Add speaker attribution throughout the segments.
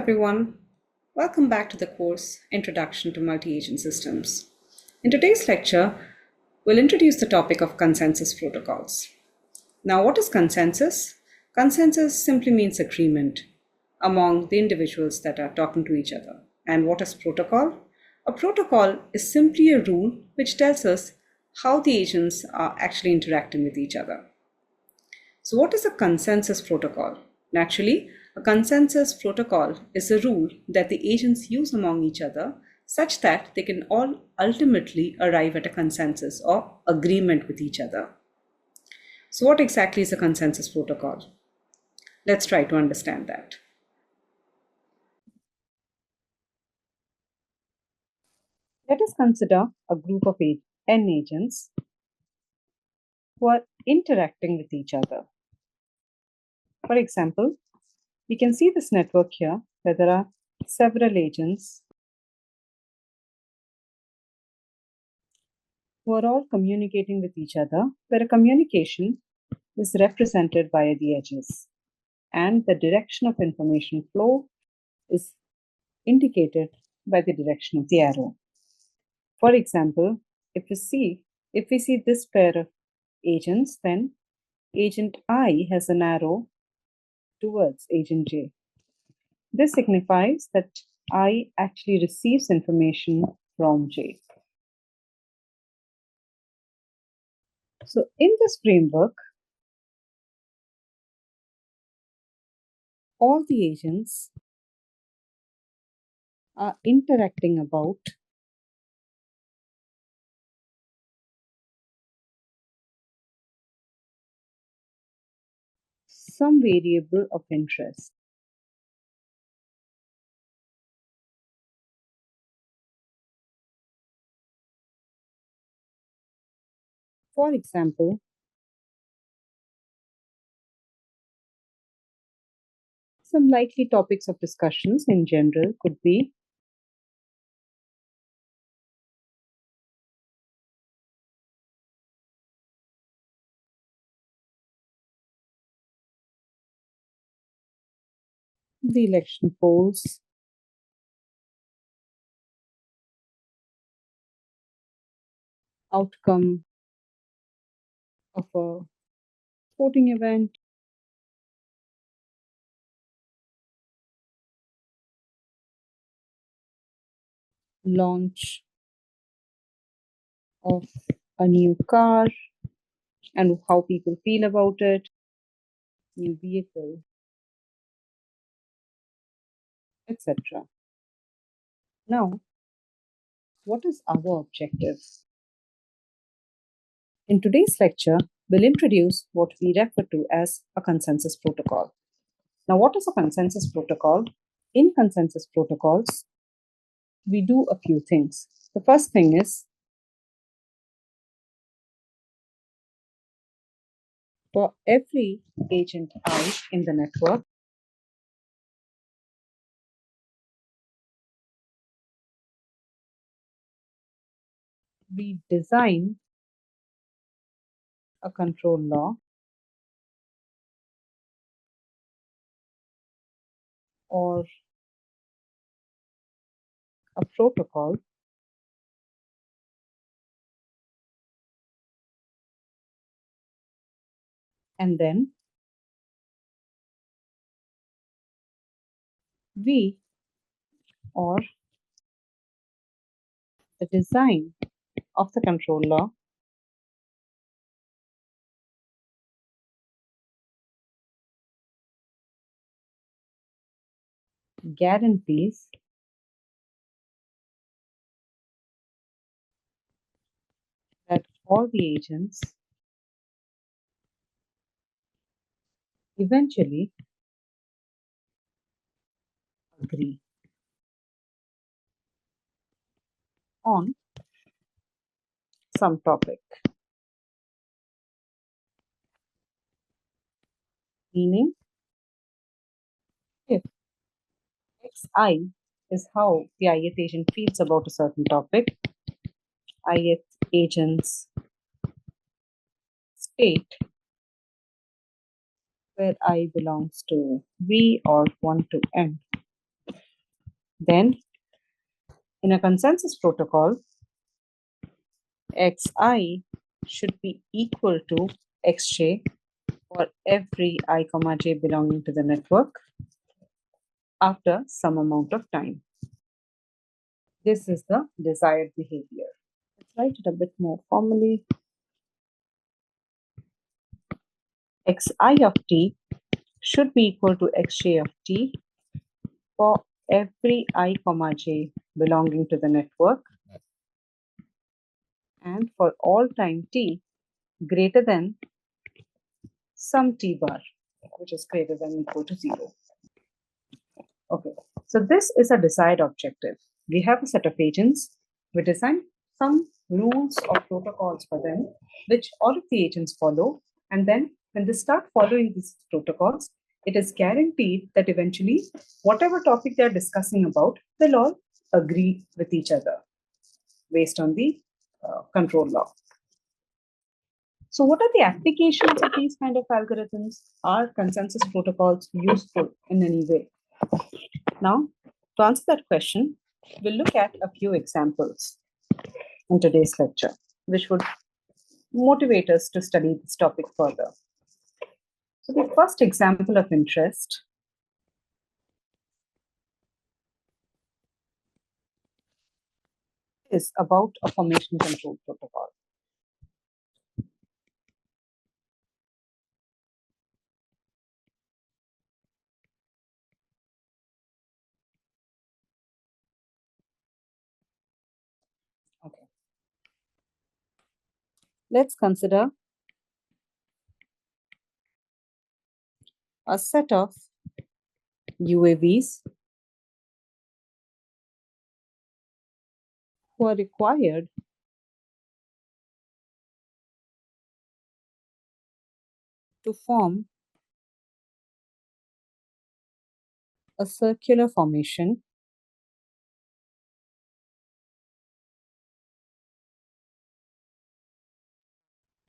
Speaker 1: everyone. Welcome back to the course Introduction to Multi-Agent Systems. In today's lecture, we'll introduce the topic of consensus protocols. Now, what is consensus? Consensus simply means agreement among the individuals that are talking to each other. And what is protocol? A protocol is simply a rule which tells us how the agents are actually interacting with each other. So, what is a consensus protocol? Naturally, a consensus protocol is a rule that the agents use among each other such that they can all ultimately arrive at a consensus or agreement with each other. So, what exactly is a consensus protocol? Let's try to understand that. Let us consider a group of n agents who are interacting with each other. For example, we can see this network here where there are several agents who are all communicating with each other, where a communication is represented via the edges, and the direction of information flow is indicated by the direction of the arrow. For example, if we see this pair of agents, then agent I has an arrow towards agent J. This signifies that I actually receives information from J. So in this framework, all the agents are interacting about some variable of interest. For example, some likely topics of discussions in general could be the election polls, outcome of a sporting event, launch of a new car and how people feel about it, new vehicle, etc. Now, what is our objective? In today's lecture, we'll introduce what we refer to as a consensus protocol. Now, what is a consensus protocol? In consensus protocols, we do a few things. The first thing is, for every agent I in the network, we design a control law or a protocol and then we or the design of the control law guarantees that all the agents eventually agree on some topic. Meaning, if xi is how the ith agent feels about a certain topic, ith agents state where I belongs to V or 1 to M. Then, in a consensus protocol, xi should be equal to xj for every i comma j belonging to the network after some amount of time. This is the desired behavior. Let's write it a bit more formally. Xi of t should be equal to xj of t for every I comma j belonging to the network and for all time t greater than some t bar, which is greater than equal to 0. Okay, so this is a desired objective. We have a set of agents. We design some rules or protocols for them, which all of the agents follow. And then when they start following these protocols, it is guaranteed that eventually, whatever topic they're discussing about, they'll all agree with each other based on the control law. So what are the applications of these kind of algorithms? Are consensus protocols useful in any way? Now, to answer that question, we'll look at a few examples in today's lecture, which would motivate us to study this topic further. So the first example of interest is about a formation control protocol. Okay. Let's consider a set of UAVs who are required to form a circular formation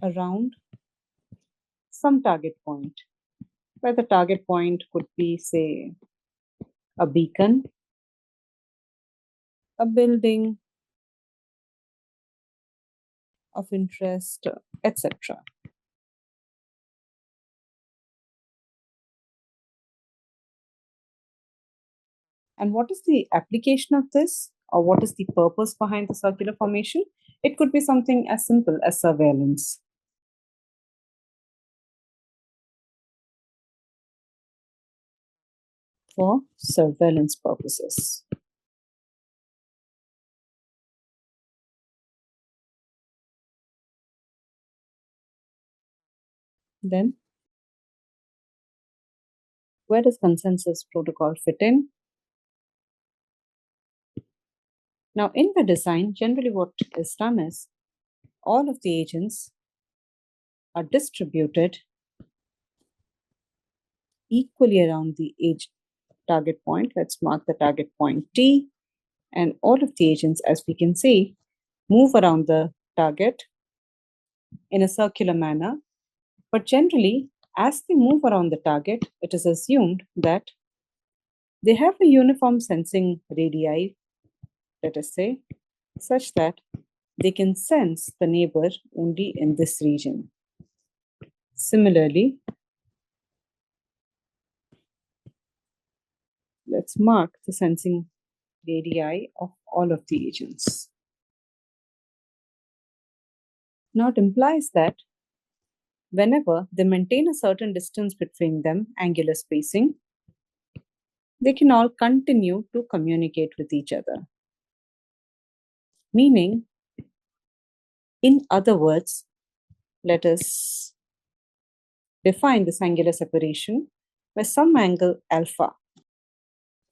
Speaker 1: around some target point, where the target point could be, say, a beacon, a building of interest, etc. And what is the application of this, or what is the purpose behind the circular formation? It could be something as simple as surveillance. For surveillance purposes. Then, where does consensus protocol fit in? Now, in the design, generally what is done is all of the agents are distributed equally around the edge target point. Let's mark the target point T. And all of the agents, as we can see, move around the target in a circular manner. But generally, as they move around the target, it is assumed that they have a uniform sensing radii, let us say, such that they can sense the neighbor only in this region. Similarly, let's mark the sensing radii of all of the agents. Now it implies that whenever they maintain a certain distance between them, angular spacing, they can all continue to communicate with each other. Meaning, in other words, let us define this angular separation by some angle alpha.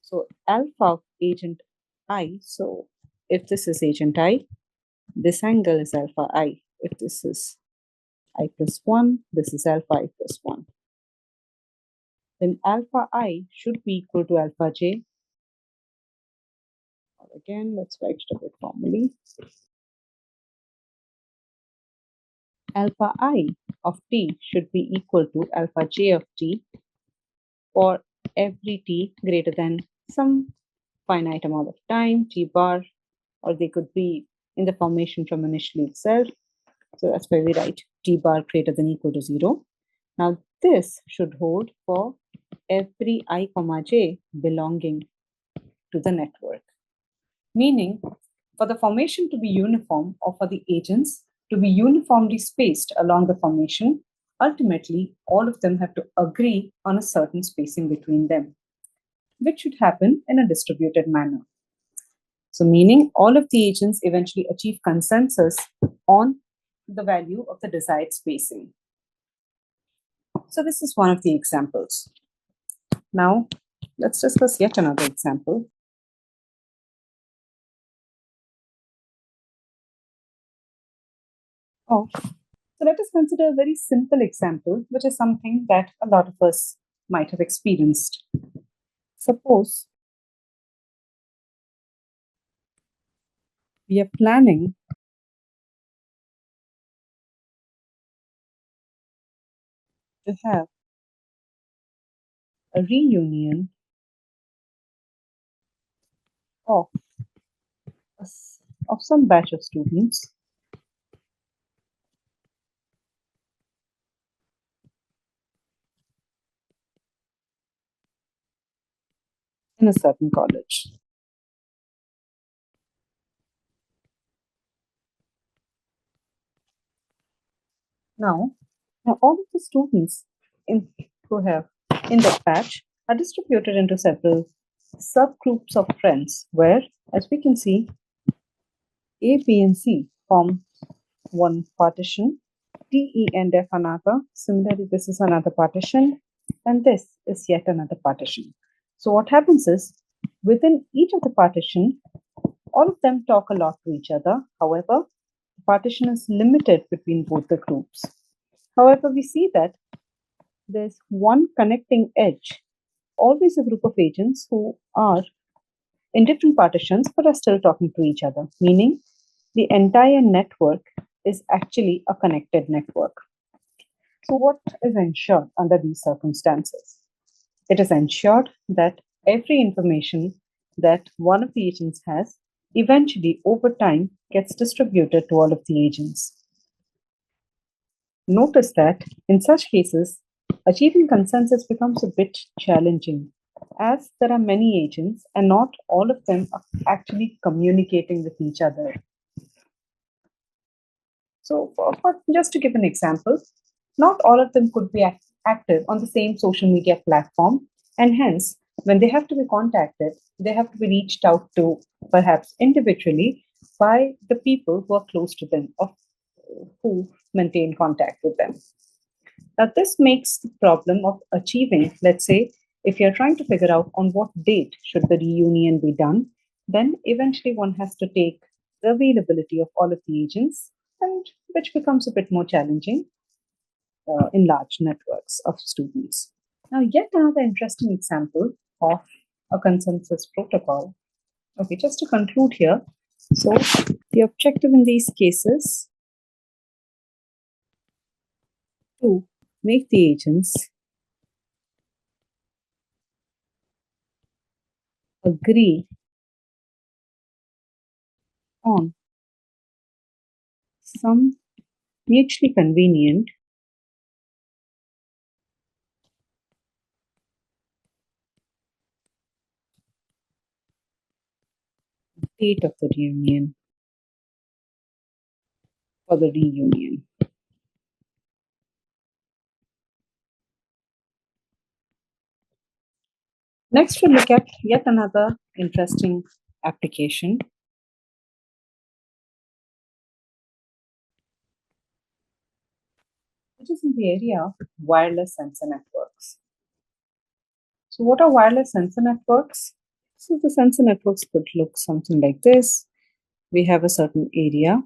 Speaker 1: So alpha of agent I, so if this is agent I, this angle is alpha I. If this is I plus 1, this is alpha I plus 1. Then alpha I should be equal to alpha j. Or again, let's write it a bit formally. Alpha I of t should be equal to alpha j of t for every t greater than some finite amount of time, T bar, or they could be in the formation from initially itself. So that's why we write T bar greater than equal to 0. Now this should hold for every I comma j belonging to the network. Meaning, for the formation to be uniform or for the agents to be uniformly spaced along the formation, ultimately all of them have to agree on a certain spacing between them, which should happen in a distributed manner. So, meaning all of the agents eventually achieve consensus on the value of the desired spacing. So, this is one of the examples. Now, let's discuss yet another example. So let us consider a very simple example, which is something that a lot of us might have experienced. Suppose we are planning to have a reunion of, of some batch of students in a certain college. Now all of the students who have in that batch are distributed into several subgroups of friends, where, as we can see, A, B, and C form one partition, D, E, and F another. Similarly, this is another partition, and this is yet another partition. So what happens is, within each of the partition, all of them talk a lot to each other. However, the partition is limited between both the groups. However, we see that there's one connecting edge, always a group of agents who are in different partitions but are still talking to each other, meaning the entire network is actually a connected network. So, what is ensured under these circumstances? It is ensured that every information that one of the agents has eventually, over time, gets distributed to all of the agents. Notice that in such cases, achieving consensus becomes a bit challenging, as there are many agents and not all of them are actually communicating with each other. So, just to give an example, not all of them could be active on the same social media platform, and hence, when they have to be contacted, they have to be reached out to perhaps individually by the people who are close to them or who maintain contact with them. Now, this makes the problem of achieving, let's say, if you're trying to figure out on what date should the reunion be done, then eventually one has to take the availability of all of the agents, and which becomes a bit more challenging in large networks of students. Now, yet another interesting example of a consensus protocol. Okay, just to conclude here, so the objective in these cases to make the agents agree on some mutually convenient date of the reunion for the reunion. Next, we'll look at yet another interesting application, which is in the area of wireless sensor networks. So, what are wireless sensor networks? So, the sensor networks could look something like this. We have a certain area,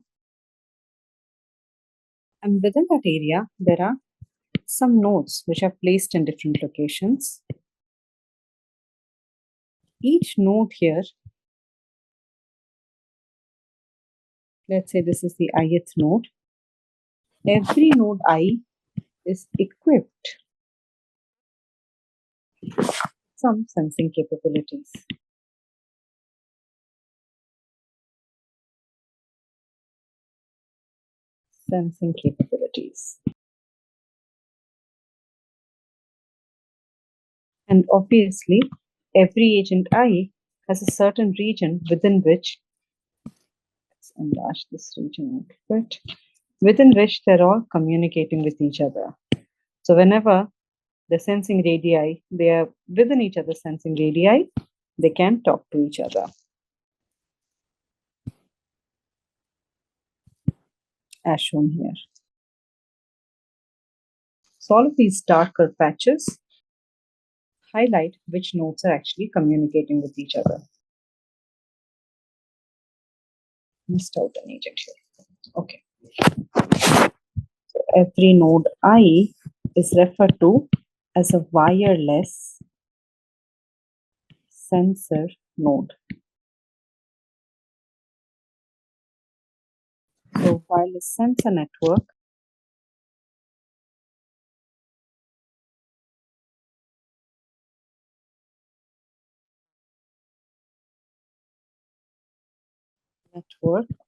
Speaker 1: and within that area, there are some nodes which are placed in different locations. Each node here, let's say this is the ith node, every node I is equipped with some sensing capabilities. sensing capabilities. And obviously, every agent I has a certain region within which, let's enlarge this region a bit, within which they're all communicating with each other. So whenever the sensing radii, they are within each other's sensing radii, they can talk to each other, as shown here. So all of these darker patches highlight which nodes are actually communicating with each other. Missed out an agent here. Okay. So every node I is referred to as a wireless sensor node. So wireless sensor network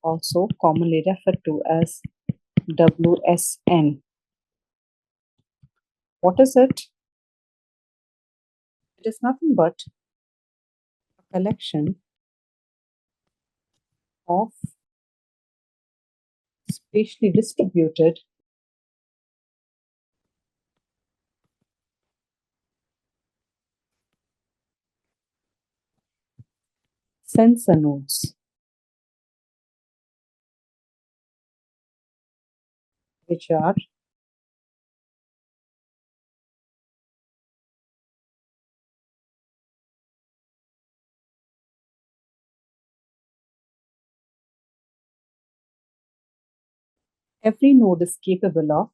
Speaker 1: also commonly referred to as WSN. What is it? It is nothing but a collection of spatially distributed sensor nodes, which are every node is capable of.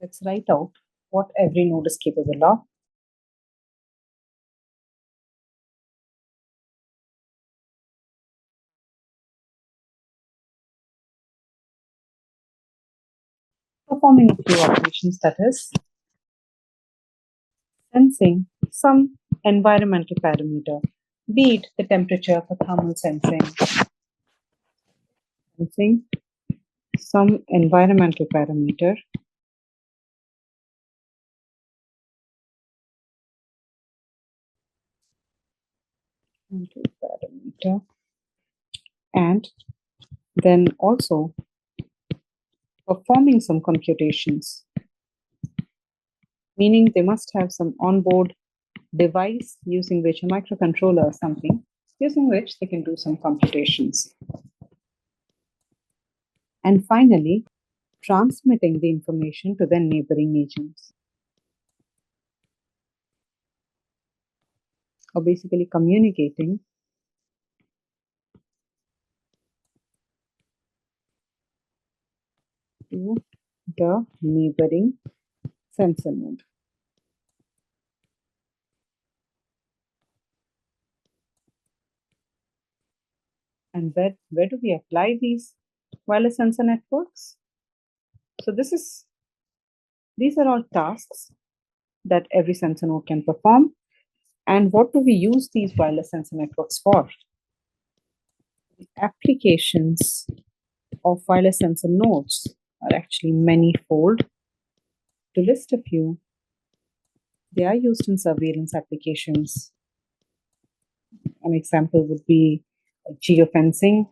Speaker 1: Let's write out what every node is capable of. Performing a few operations, that is, sensing some environmental parameter, be it the temperature for thermal sensing, some environmental parameter, and then also performing some computations, meaning they must have some onboard device using which a microcontroller or something, using which they can do some computations. And finally, transmitting the information to their neighboring agents, or basically communicating to the neighboring sensor node. And where do we apply these wireless sensor networks? So these are all tasks that every sensor node can perform. And what do we use these wireless sensor networks for? The applications of wireless sensor nodes are actually manifold. To list a few, they are used in surveillance applications. An example would be geofencing.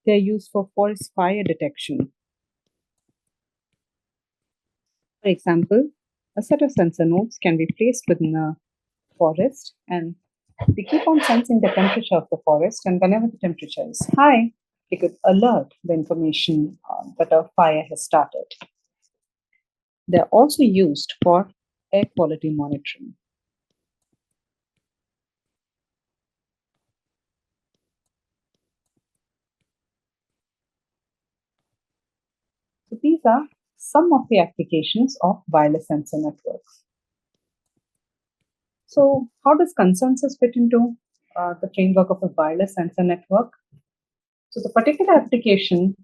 Speaker 1: They're used for forest fire detection. For example, a set of sensor nodes can be placed within a forest, and they keep on sensing the temperature of the forest, and whenever the temperature is high, they could alert the information that a fire has started. They're also used for air quality monitoring. So these are some of the applications of wireless sensor networks. So how does consensus fit into the framework of a wireless sensor network? So the particular application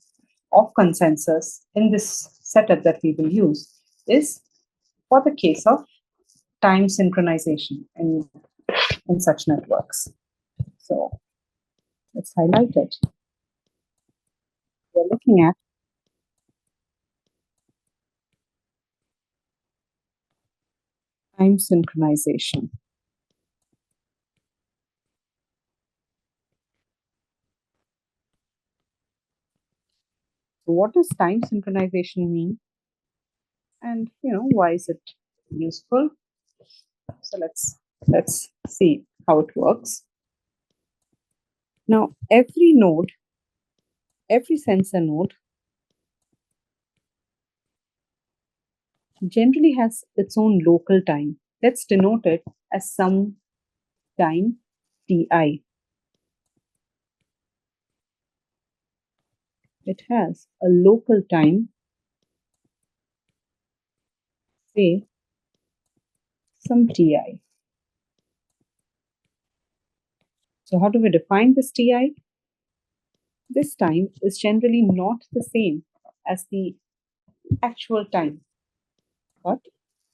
Speaker 1: of consensus in this setup that we will use is for the case of time synchronization in such networks. So let's highlight it. looking at time synchronization. So what does time synchronization mean? And why is it useful? So let's see how it works. Now every sensor node generally has its own local time. Let's denote it as some time Ti. It has a local time, say some Ti. So how do we define this Ti? This time is generally not the same as the actual time, but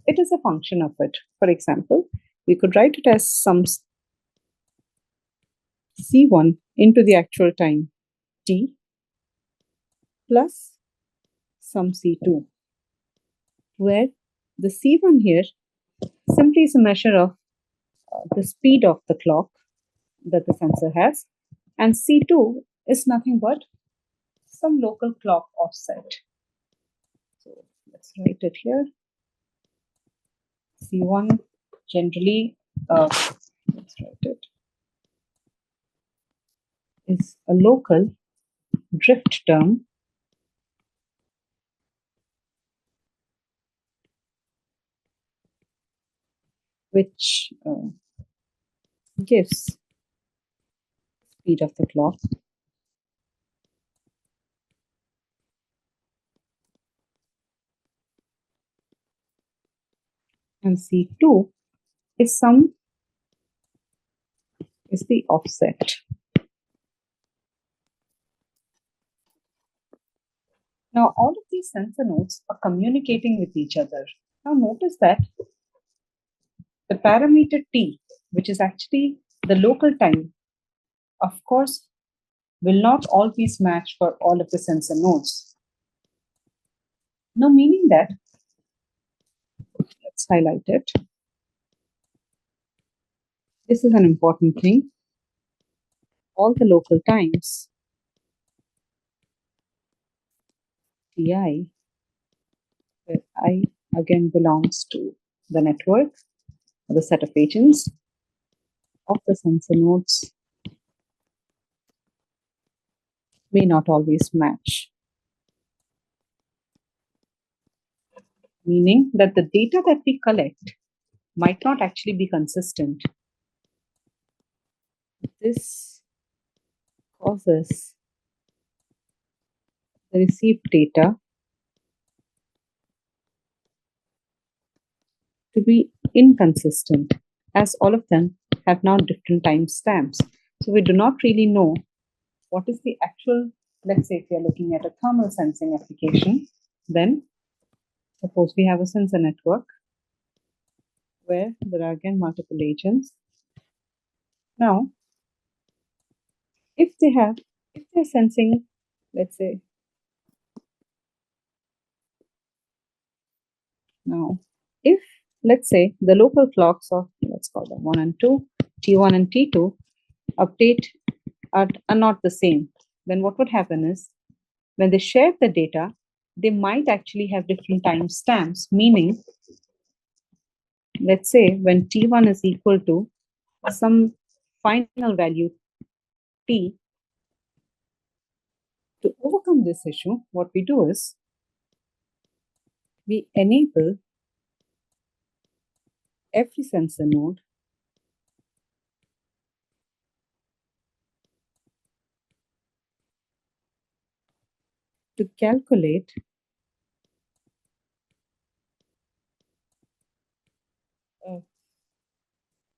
Speaker 1: it is a function of it. For example, we could write it as some C1 into the actual time t plus some C2, where the C1 here simply is a measure of the speed of the clock that the sensor has, and C2 is nothing but some local clock offset. So let's write it here. C1 generally, let's write it, is a local drift term which gives speed of the clock, and C2 is the offset. Now all of these sensor nodes are communicating with each other. Now notice that the parameter t, which is actually the local time, of course, will not always match for all of the sensor nodes. Now meaning that, let's highlight it. This is an important thing. All the local times Ti, where I again belongs to the network, or the set of agents of the sensor nodes, may not always match. Meaning that the data that we collect might not actually be consistent. This causes the received data to be inconsistent, as all of them have now different timestamps. So we do not really know what is the actual, let's say if we are looking at a thermal sensing application, then suppose we have a sensor network where there are again multiple agents. Now, if they're sensing, let's say, now, if let's say the local clocks of, let's call them 1 and 2, T1 and T2, update are not the same, then what would happen is when they share the data, they might actually have different timestamps, meaning, let's say when T1 is equal to some final value T, to overcome this issue, what we do is we enable every sensor node to calculate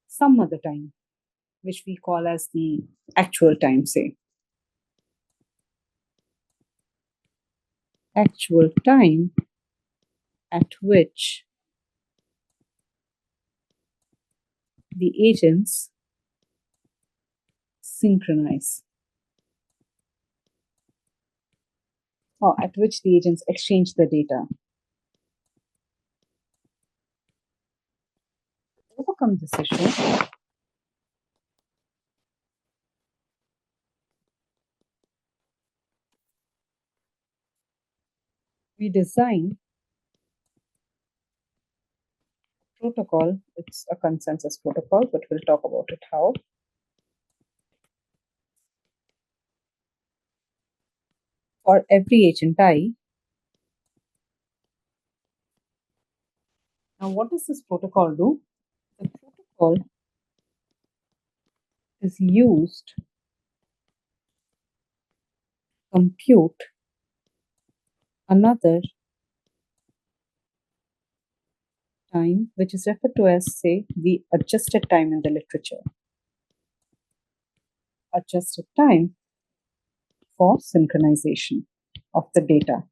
Speaker 1: some other time, which we call as the actual time, say. Actual time at which the agents synchronize. or at which the agents exchange the data. To overcome this issue, we design protocol. It's a consensus protocol, but we'll talk about it how. For every agent I. Now, what does this protocol do? The protocol is used to compute another time, which is referred to as, say, the adjusted time in the literature. Adjusted time for synchronization of the data,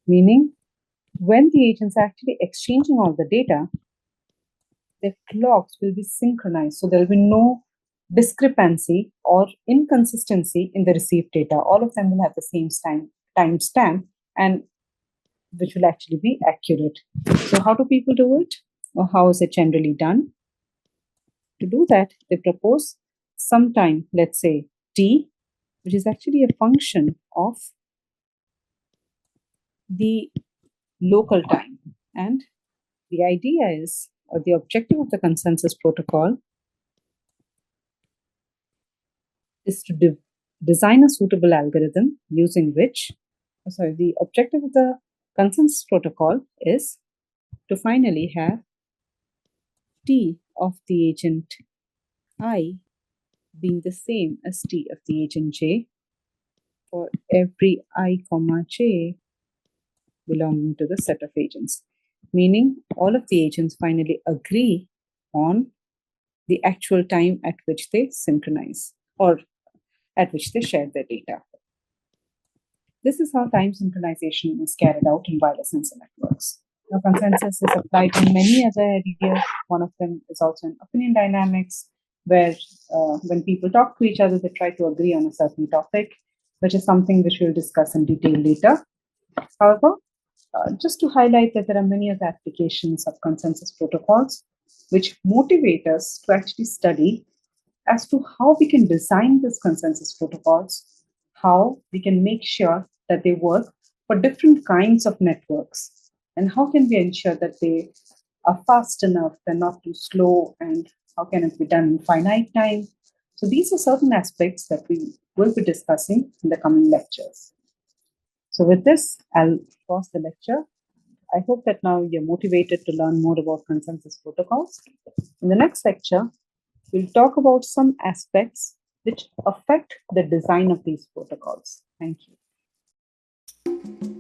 Speaker 1: meaning when the agents are actually exchanging all the data, their clocks will be synchronized. So there will be no discrepancy or inconsistency in the received data. All of them will have the same timestamp, and which will actually be accurate. So how do people do it? Or how is it generally done? To do that, they propose some time, let's say t, which is actually a function of the local time. And the idea is, or the objective of the consensus protocol is to design a suitable algorithm using which, the objective of the consensus protocol is to finally have t of the agent I being the same as t of the agent j for every I comma j belonging to the set of agents, meaning all of the agents finally agree on the actual time at which they synchronize or at which they share their data. This is how time synchronization is carried out in wireless sensor networks. Now, consensus is applied in many other areas. One of them is also in opinion dynamics, where when people talk to each other, they try to agree on a certain topic, which is something which we'll discuss in detail later. However, just to highlight that there are many other applications of consensus protocols which motivate us to actually study as to how we can design these consensus protocols, how we can make sure that they work for different kinds of networks, and how can we ensure that they are fast enough, they're not too slow, and how can it be done in finite time. So these are certain aspects that we will be discussing in the coming lectures. So with this, I'll pause the lecture. I hope that now you're motivated to learn more about consensus protocols. In the next lecture, we'll talk about some aspects which affect the design of these protocols. Thank you.